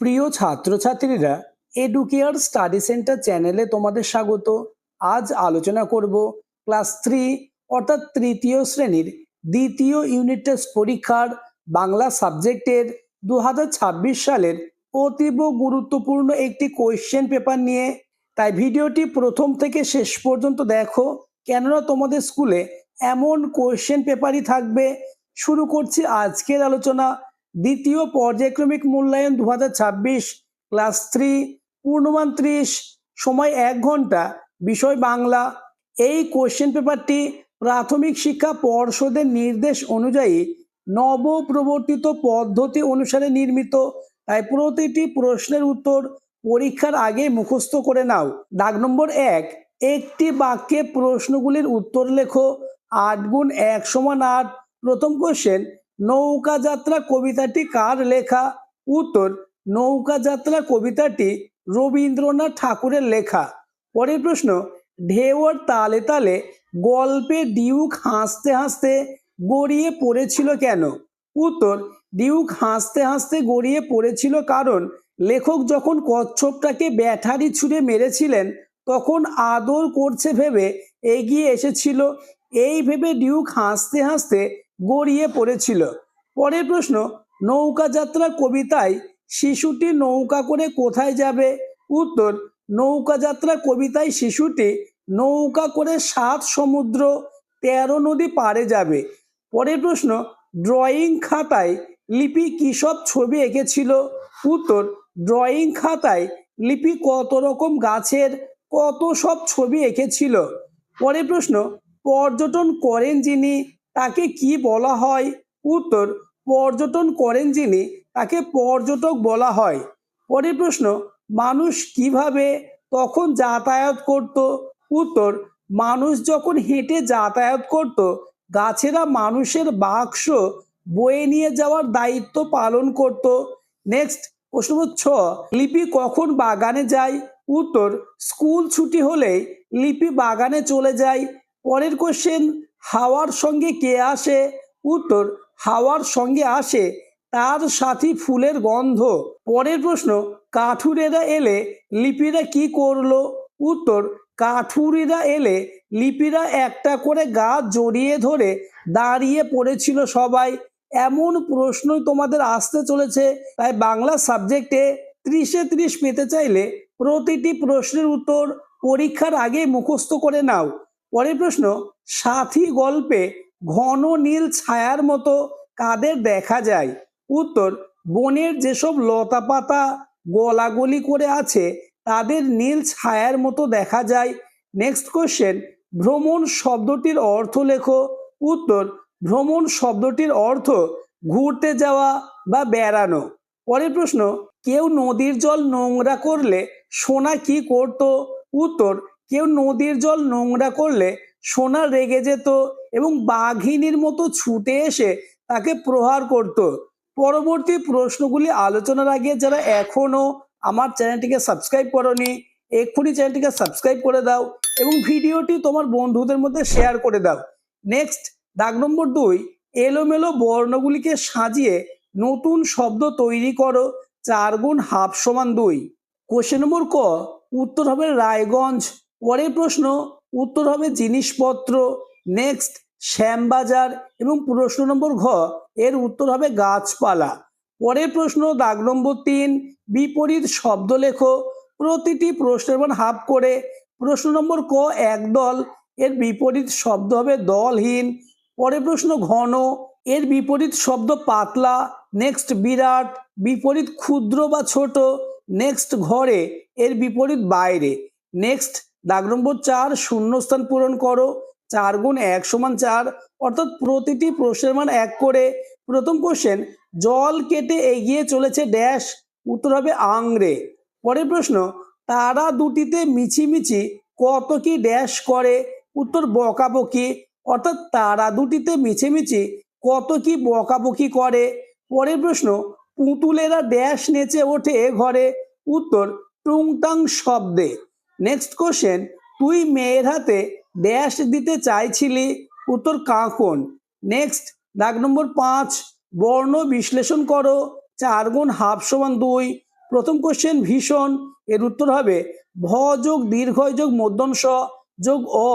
প্রিয় ছাত্রছাত্রীরা, educare study centre চ্যানেলে তোমাদের স্বাগত। আজ আলোচনা করব ক্লাস 3 অর্থাৎ তৃতীয় শ্রেণীর দ্বিতীয় ইউনিট টেস্ট পরীক্ষার বাংলা সাবজেক্টের 2026 সালের অতীব গুরুত্বপূর্ণ একটি কোয়েশ্চেন পেপার নিয়ে। তাই ভিডিওটি প্রথম থেকে শেষ পর্যন্ত দেখো, কেননা তোমাদের স্কুলে এমন কোয়েশ্চেন পেপারই থাকবে। শুরু করছি আজকের আলোচনা। দ্বিতীয় পর্যায়ক্রমিক মূল্যায়ন 2026, ক্লাস 3, পূর্ণমান 30, সময় 1 ঘন্টা, বিষয় বাংলা। এই কোশ্চেন পেপারটি প্রাথমিক শিক্ষা পর্ষদের নির্দেশ অনুযায়ী নবপ্রবর্তিত পদ্ধতি অনুসারে নির্মিত। তাই প্রতিটি প্রশ্নের উত্তর পরীক্ষার আগে মুখস্থ করে নাও। দাগ নম্বর 1, একটি বাক্যে প্রশ্নগুলির উত্তর লেখো। 8 গুণ 1 সমান 8। প্রথম কোশ্চেন, নৌকা যাত্রা কবিতাটি কার লেখা? উত্তর, নৌকা যাত্রা কবিতাটি রবীন্দ্রনাথ ঠাকুরের লেখা। পরের প্রশ্ন, ঢেউয়ের তালে তালে গল্পে ডিউক হাসতে হাসতে গড়িয়ে পড়েছিল কেন? উত্তর, ডিউক হাসতে হাসতে গড়িয়ে পড়েছিল কারণ লেখক যখন কচ্ছপটাকে ব্যাটারি ছুঁড়ে মেরেছিলেন তখন আদর করছে ভেবে এগিয়ে এসেছিল। এই ভেবে ডিউক হাসতে হাসতে গড়িয়ে পড়েছিল। পরের প্রশ্ন, নৌকা যাত্রা কবিতায় শিশুটি নৌকা করে কোথায় যাবে? উত্তর, নৌকা যাত্রা কবিতায় শিশুটি নৌকা করে 7 সমুদ্র 13 নদী পাড়ে যাবে। পরের প্রশ্ন, ড্রয়িং খাতায় লিপি কি সব ছবি এঁকেছিল? উত্তর, ড্রয়িং খাতায় লিপি কত রকম গাছের কত সব ছবি এঁকেছিল। পরের প্রশ্ন, পর্যটন করেন যিনি তাকে কি বলা হয়? উত্তর, পর্যটন করেন যিনি তাকে পর্যটক বলা হয়। পরের প্রশ্ন, মানুষ কিভাবে তখন যাতায়াত করত? উত্তর, মানুষ যখন হেঁটে যাতায়াত করত গাছেরা মানুষের বাক্স বয়ে নিয়ে যাওয়ার দায়িত্ব পালন করত। নেক্সট প্রশ্ন নম্বর 6, লিপি কখন বাগানে যায়? উত্তর, স্কুল ছুটি হলে লিপি বাগানে চলে যায়। পরের কোশ্চেন, হাওয়ার সঙ্গে কে আসে? উত্তর, হাওয়ার সঙ্গে আসে তার সাথী ফুলের গন্ধ। পরের প্রশ্ন, কাঠুরেরা এলে লিপিরা কি করলো? উত্তর, কাঠুরিরা এলে লিপিরা একটা করে গাছ জড়িয়ে ধরে দাঁড়িয়ে পড়েছিল সবাই। এমন প্রশ্নই তোমাদের আসতে চলেছে। তাই বাংলা সাবজেক্টে 30-এ 30 পেতে চাইলে প্রতিটি প্রশ্নের উত্তর পরীক্ষার আগে মুখস্থ করে নাও। পরের প্রশ্ন, সাথী গল্পে ঘন নীল ছায়ার মতো কাদের দেখা যায়? উত্তর, বনের যেসব লতা পাতা গলাগলি করে আছে তাদের নীল ছায়ার মতো দেখা যায়। নেক্সট কোশ্চেন, ভ্রমণ শব্দটির অর্থ লেখো। উত্তর, ভ্রমণ শব্দটির অর্থ ঘুরতে যাওয়া বা বেড়ানো। পরের প্রশ্ন, কেউ নদীর জল নোংরা করলে সোনা কি করত? উত্তর, কেউ নদীর জল নোংরা করলে সোনা রেগে যেত এবং বাঘিনীর মতো ছুটে এসে তাকে প্রহার করত। পরবর্তী প্রশ্নগুলি আলোচনার আগে যারা এখনো আমার চ্যানেলটিকে সাবস্ক্রাইব করোনি, এক্ষুনি চ্যানেলটিকে সাবস্ক্রাইব করে দাও এবং ভিডিওটি তোমার বন্ধুদের মধ্যে শেয়ার করে দাও। নেক্সট, দাগ নম্বর 2, এলোমেলো বর্ণগুলিকে সাজিয়ে নতুন শব্দ তৈরি করো। 4 গুণ হাফ সমান 2। কোশ্চেন নম্বর ক, উত্তর হবে রায়গঞ্জ। পরের প্রশ্ন, উত্তর হবে জিনিসপত্র। নেক্সট, শ্যামবাজার এবং প্রশ্ন নম্বর ঘ, এর উত্তর হবে গাছপালা। পরের প্রশ্ন, দাগ নম্বর 3, বিপরীত শব্দ লেখো। প্রতিটি প্রশ্নের মান হাফ করে। প্রশ্ন নম্বর ক, একদল, এর বিপরীত শব্দ হবে দলহীন। পরের প্রশ্ন ঘন, এর বিপরীত শব্দ পাতলা। নেক্সট, বিরাট, বিপরীত ক্ষুদ্র বা ছোট। নেক্সট, ঘরে, এর বিপরীত বাইরে। নেক্সট, দাগ নম্বর 4, শূন্যস্থান পূরণ করো। 4 গুণ 1 সমান 4, অর্থাৎ প্রতিটি প্রশ্নের মান 1 করে। প্রথম কোশ্চেন, জল কেটে এগিয়ে চলেছে ড্যাশ। উত্তর হবে আংড়ে। পরের প্রশ্ন, তারা দুটিতে মিছিমিছি কত কি ড্যাশ করে? উত্তর, বকাবকি। অর্থাৎ তারা দুটিতে মিছিমিছি কত কি বকাবকি করে। পরের প্রশ্ন, পুতুলেরা ড্যাশ নেচে ওঠে এ ঘরে। উত্তর, টুংটাং শব্দে। নেক্সট কোশ্চেন, তুই মেয়ের হাতে ড্যাশ দিতে চাইছিলি। উত্তর, কাঁকন। নেক্সট, দাগ নম্বর 5, বর্ণ বিশ্লেষণ করো। 4 গুণ হাফ সমান 2। প্রথম কোশ্চেন ভীষণ, এর উত্তর হবে ভ যোগ দীর্ঘয় যোগ মূর্ধন্য স যোগ অ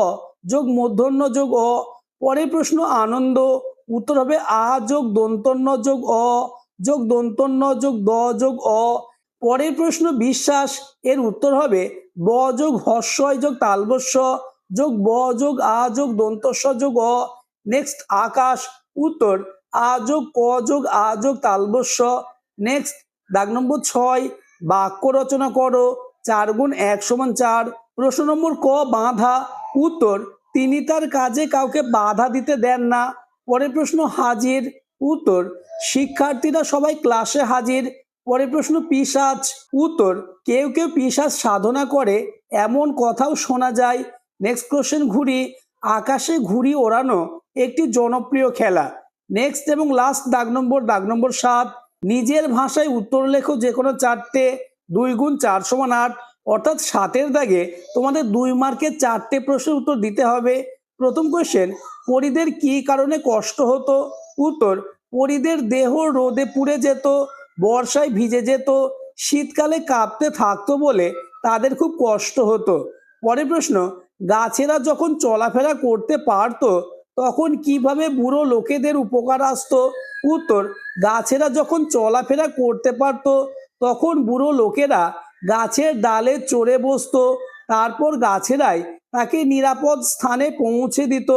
যোগ মূর্ধন্য যোগ অ। পরের প্রশ্ন আনন্দ, উত্তর হবে আ যোগ দন্তন্য যোগ অ যোগ দন্তন্য যোগ দ যোগ অ। পরের প্রশ্ন বিশ্বাস, এর উত্তর হবে ব যোগ হর্ষয় যোগ তালবস্য যোগ ব যোগ আ যোগ দন্তস্ব যোগ অ। নেক্সট আকাশ, উত্তর আ যোগ ক যোগ আ যোগ তালবস্য। নেক্সট দাগ নম্বর 6, বাক্য রচনা করো, 4 গুণ 1 সমান 4। প্রশ্ন নম্বর ক বাধা, উত্তর তিনি তার কাজে কাউকে বাধা দিতে দেন না। পরের প্রশ্ন হাজির, উত্তর শিক্ষার্থীরা সবাই ক্লাসে হাজির। পরের প্রশ্ন পিশাচ, উত্তর কেউ কেউ পিশাচ সাধনা করে এমন কথাও শোনা যায়। নেক্সট কোশ্চেন ঘুড়ি, আকাশে ঘুড়ি ওড়ানো একটি জনপ্রিয় খেলা। নেক্সট এবং লাস্ট দাগ নম্বর 7, নিজের ভাষায় উত্তর লেখো যে কোনো 4টে। 2 গুণ 4 সমান 8, অর্থাৎ 7-এর দাগে তোমাদের 2 মার্কের 4টে প্রশ্নের উত্তর দিতে হবে। প্রথম কোশ্চেন, পরীদের কি কারণে কষ্ট হতো? উত্তর পরীদের দেহ রোদে পুড়ে যেত, বর্ষায় ভিজে যেত, শীতকালে কাঁপতে থাকতো বলে তাদের খুব কষ্ট হতো। পরের প্রশ্ন, গাছেরা যখন চলাফেরা করতে পারতো তখন কিভাবে বুড়ো লোকেদের উপকার আসতো? উত্তর গাছেরা যখন চলাফেরা করতে পারতো তখন বুড়ো লোকেরা গাছের ডালে চড়ে বসতো, তারপর গাছেরাই তাকে নিরাপদ স্থানে পৌঁছে দিত।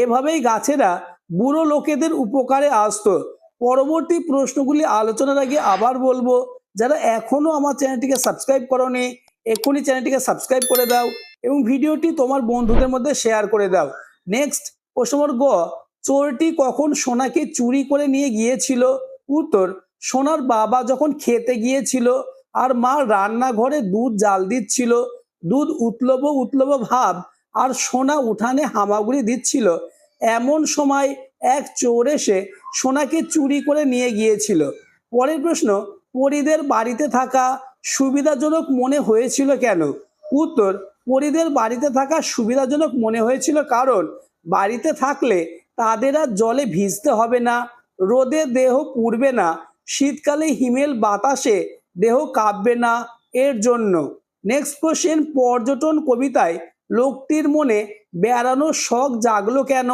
এভাবেই গাছেরা বুড়ো লোকেদের উপকারে আসতো। পরবর্তী প্রশ্নগুলি আলোচনার আগে আবার বলবো, যারা এখনো আমার চ্যানেলটিকে সাবস্ক্রাইব করোনি এক্ষুনি চ্যানেলটিকে সাবস্ক্রাইব করে দাও এবং ভিডিওটি তোমার বন্ধুদের মধ্যে শেয়ার করে দাও। নেক্সট প্রশ্ন নম্বর গ, চোরটি কখন সোনাকে চুরি করে নিয়ে গিয়েছিল? উত্তর সোনার বাবা যখন খেতে গিয়েছিল আর মা রান্নাঘরে দুধ জাল দিচ্ছিল, দুধ উতলব উতলব ভাব আর সোনা উঠানে হামাগুড়ি দিচ্ছিল, এমন সময় এক চোর এসে সোনাকে চুরি করে নিয়ে গিয়েছিল। পরের প্রশ্ন, পরীদের বাড়িতে থাকা সুবিধাজনক মনে হয়েছিল কেন? উত্তর পরীদের বাড়িতে থাকা সুবিধাজনক মনে হয়েছিল কারণ বাড়িতে থাকলে তাদের আর জলে ভিজতে হবে না, রোদে দেহ পুড়বে না, শীতকালে হিমেল বাতাসে দেহ কাঁপবে না, এর জন্য। নেক্সট কোশ্চেন, পর্যটন কবিতায় লোকটির মনে বেড়ানোর শখ জাগলো কেন?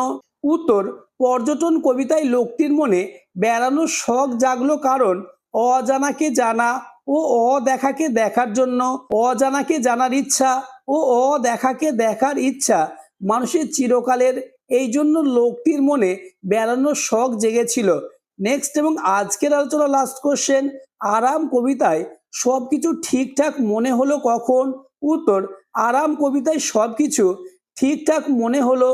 উত্তর পর্যটন কবিতায় লোকটির মনে বেড়ানোর শখ জাগলো কারণ অজানাকে জানা ও অদেখাকে দেখার জন্য। অজানাকে জানার ইচ্ছা ও অদেখাকে দেখার ইচ্ছা মানুষের চিরকালের, এই জন্য লোকটির মনে বেড়ানোর শখ জেগেছিল। নেক্সট এবং আজকের আলোচনা লাস্ট কোশ্চেন, আরাম কবিতায় সবকিছু ঠিকঠাক মনে হলো কখন? উত্তর আরাম কবিতায় সবকিছু ঠিকঠাক মনে হলো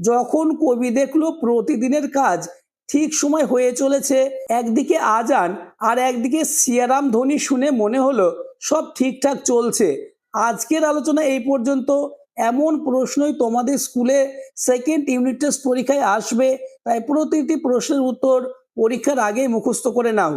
যখন কবি দেখলো প্রতিদিনের কাজ ঠিক সময় হয়ে চলেছে। একদিকে আজান আর একদিকে সিয়ারাম ধ্বনি শুনে মনে হলো সব ঠিকঠাক চলছে। আজকের আলোচনা এই পর্যন্ত। এমন প্রশ্নই তোমাদের স্কুলে সেকেন্ড ইউনিট টেস্ট পরীক্ষায় আসবে, তাই প্রতিটি প্রশ্নের উত্তর পরীক্ষার আগেই মুখস্থ করে নাও।